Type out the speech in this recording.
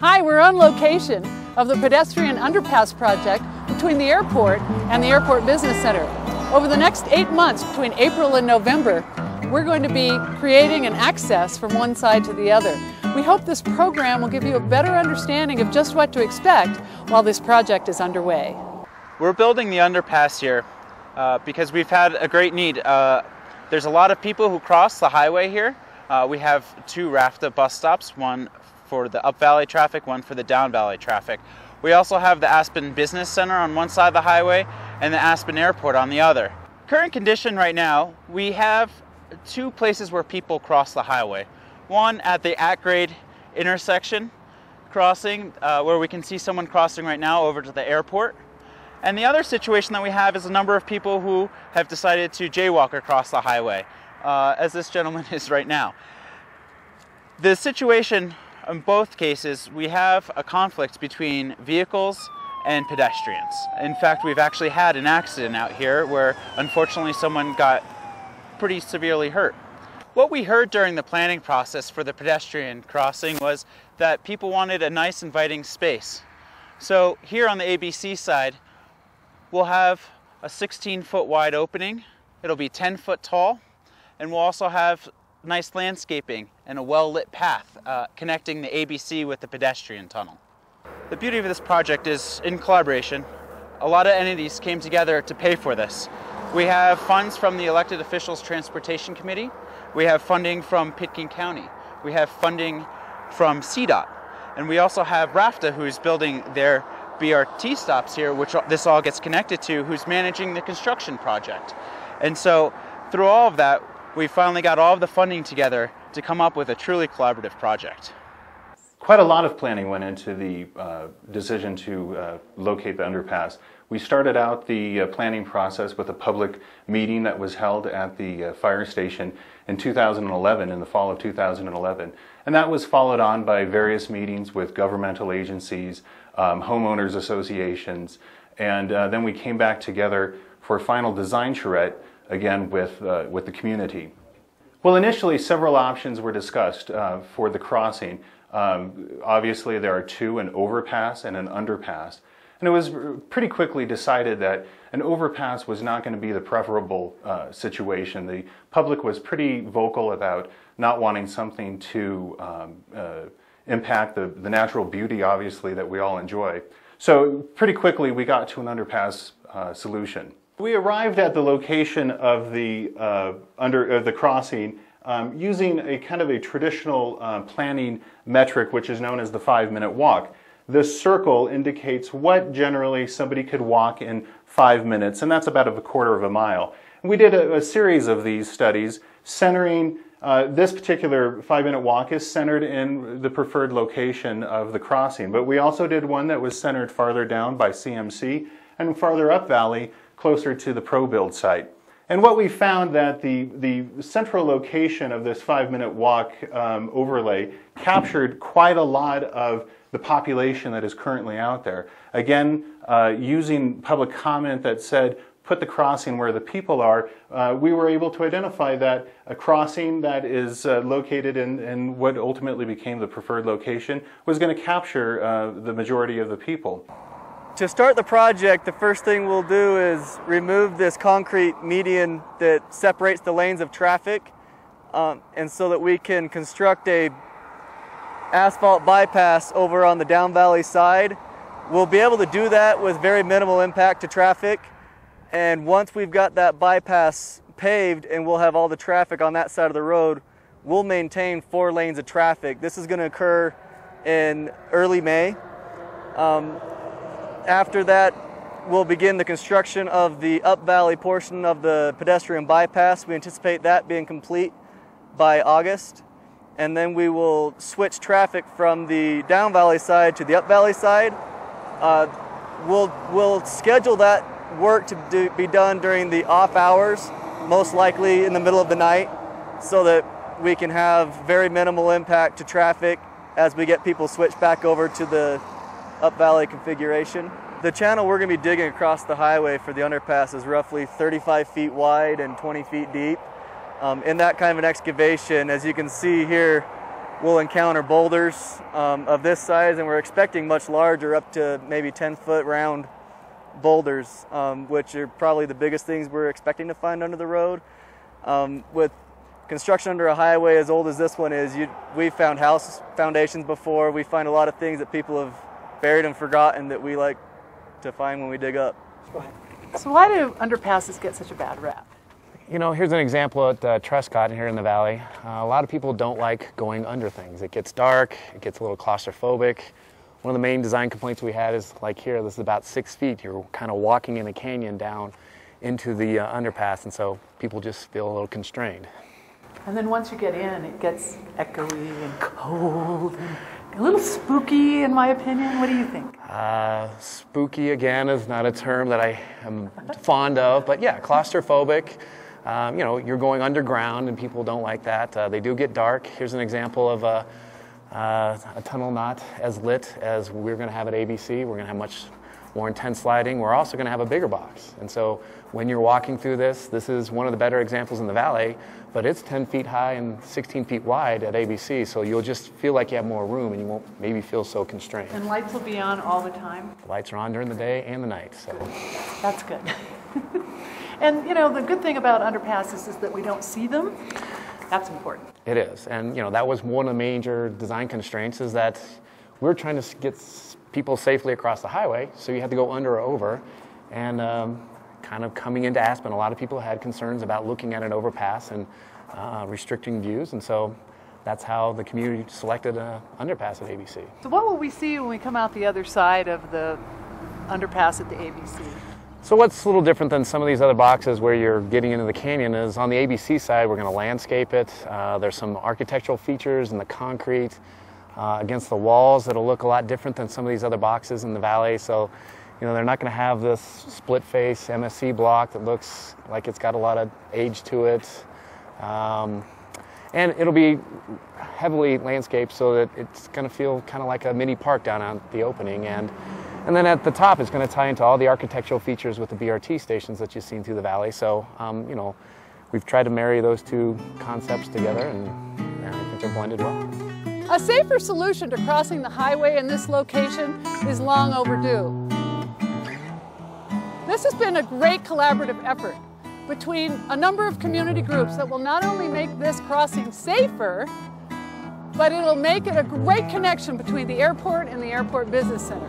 Hi, we're on location of the Pedestrian Underpass project between the airport and the Airport Business Center. Over the next 8 months, between April and November, we're going to be creating an access from one side to the other. We hope this program will give you a better understanding of just what to expect while this project is underway. We're building the underpass here because we've had a great need. There's a lot of people who cross the highway here. We have two RAFTA bus stops, one for the up valley traffic, one for the down valley traffic. We also have the Aspen Business Center on one side of the highway and the Aspen Airport on the other. Current condition right now, we have two places where people cross the highway. One at the at-grade intersection crossing where we can see someone crossing right now over to the airport. And the other situation that we have is a number of people who have decided to jaywalk across the highway, as this gentleman is right now. The situation in both cases, we have a conflict between vehicles and pedestrians. In fact, we've actually had an accident out here where unfortunately someone got pretty severely hurt. What we heard during the planning process for the pedestrian crossing was that people wanted a nice inviting space. So here on the ABC side, we'll have a 16-foot wide opening. It'll be 10 foot tall, and we'll also have nice landscaping and a well-lit path connecting the ABC with the pedestrian tunnel. The beauty of this project is in collaboration. A lot of entities came together to pay for this. We have funds from the Elected Officials Transportation Committee. We have funding from Pitkin County. We have funding from CDOT. And we also have RAFTA, who's building their BRT stops here, which this all gets connected to, who's managing the construction project. And so through all of that, we finally got all of the funding together to come up with a truly collaborative project. Quite a lot of planning went into the decision to locate the underpass. We started out the planning process with a public meeting that was held at the fire station in 2011, in the fall of 2011. And that was followed on by various meetings with governmental agencies, homeowners associations, and then we came back together for a final design charrette, again with the community. Well, initially several options were discussed for the crossing. Obviously there are two, an overpass and an underpass. And it was pretty quickly decided that an overpass was not going to be the preferable situation. The public was pretty vocal about not wanting something to impact the natural beauty, obviously, that we all enjoy. So pretty quickly we got to an underpass solution. We arrived at the location of the crossing using a kind of a traditional planning metric, which is known as the 5-minute walk. This circle indicates what generally somebody could walk in 5 minutes, and that's about a quarter of a mile. And we did a series of these studies centering this particular 5-minute walk is centered in the preferred location of the crossing, but we also did one that was centered farther down by CMC and farther up valley, closer to the ProBuild site. And what we found that the central location of this 5-minute walk overlay captured quite a lot of the population that is currently out there. Again, using public comment that said, put the crossing where the people are, we were able to identify that a crossing that is located in what ultimately became the preferred location was going to capture the majority of the people. To start the project, the first thing we'll do is remove this concrete median that separates the lanes of traffic, and so that we can construct a asphalt bypass over on the down valley side. We'll be able to do that with very minimal impact to traffic, and once we've got that bypass paved and we'll have all the traffic on that side of the road, we'll maintain 4 lanes of traffic. This is going to occur in early May. After that, we'll begin the construction of the up valley portion of the pedestrian bypass. We anticipate that being complete by August. And then we will switch traffic from the down valley side to the up valley side. We'll schedule that work to be done during the off hours, most likely in the middle of the night, so that we can have very minimal impact to traffic as we get people switched back over to the up valley configuration. The channel we're going to be digging across the highway for the underpass is roughly 35 feet wide and 20 feet deep. In that kind of an excavation, as you can see here, we'll encounter boulders of this size, and we're expecting much larger, up to maybe 10-foot round boulders, which are probably the biggest things we're expecting to find under the road. With construction under a highway as old as this one is, we've found house foundations before. We find a lot of things that people have buried and forgotten that we like to find when we dig up. So why do underpasses get such a bad rap? You know, here's an example at Trescott here in the valley. A lot of people don't like going under things. It gets dark, it gets a little claustrophobic. One of the main design complaints we had is, like here, this is about 6 feet. You're kind of walking in a canyon down into the underpass, and so people just feel a little constrained. And then once you get in, it gets echoey and cold and a little spooky, in my opinion. What do you think? Spooky, again, is not a term that I am fond of, but yeah, claustrophobic. You know, you're going underground and people don't like that. They do get dark. Here's an example of a tunnel not as lit as we're going to have at ABC. We're going to have much more intense lighting. We're also going to have a bigger box. And so when you're walking through this is one of the better examples in the valley, but it's 10 feet high and 16 feet wide at ABC. So you'll just feel like you have more room and you won't maybe feel so constrained. And lights will be on all the time? Lights are on during the day and the night. So that's good. And you know, the good thing about underpasses is that we don't see them. That's important. It is. And you know, that was one of the major design constraints, is that we're trying to get people safely across the highway, so you have to go under or over. And kind of coming into Aspen, a lot of people had concerns about looking at an overpass and restricting views, and so that's how the community selected an underpass at ABC. So what will we see when we come out the other side of the underpass at the ABC? So what's a little different than some of these other boxes where you're getting into the canyon is on the ABC side, we're going to landscape it. There's some architectural features in the concrete against the walls that'll look a lot different than some of these other boxes in the valley. So, you know, they're not going to have this split face MSC block that looks like it's got a lot of age to it. And it'll be heavily landscaped so that it's going to feel kind of like a mini park down on the opening. And then at the top, it's going to tie into all the architectural features with the BRT stations that you've seen through the valley. So, you know, we've tried to marry those two concepts together, and I think they're blended well. A safer solution to crossing the highway in this location is long overdue. This has been a great collaborative effort between a number of community groups that will not only make this crossing safer, but it'll make it a great connection between the airport and the Airport Business Center.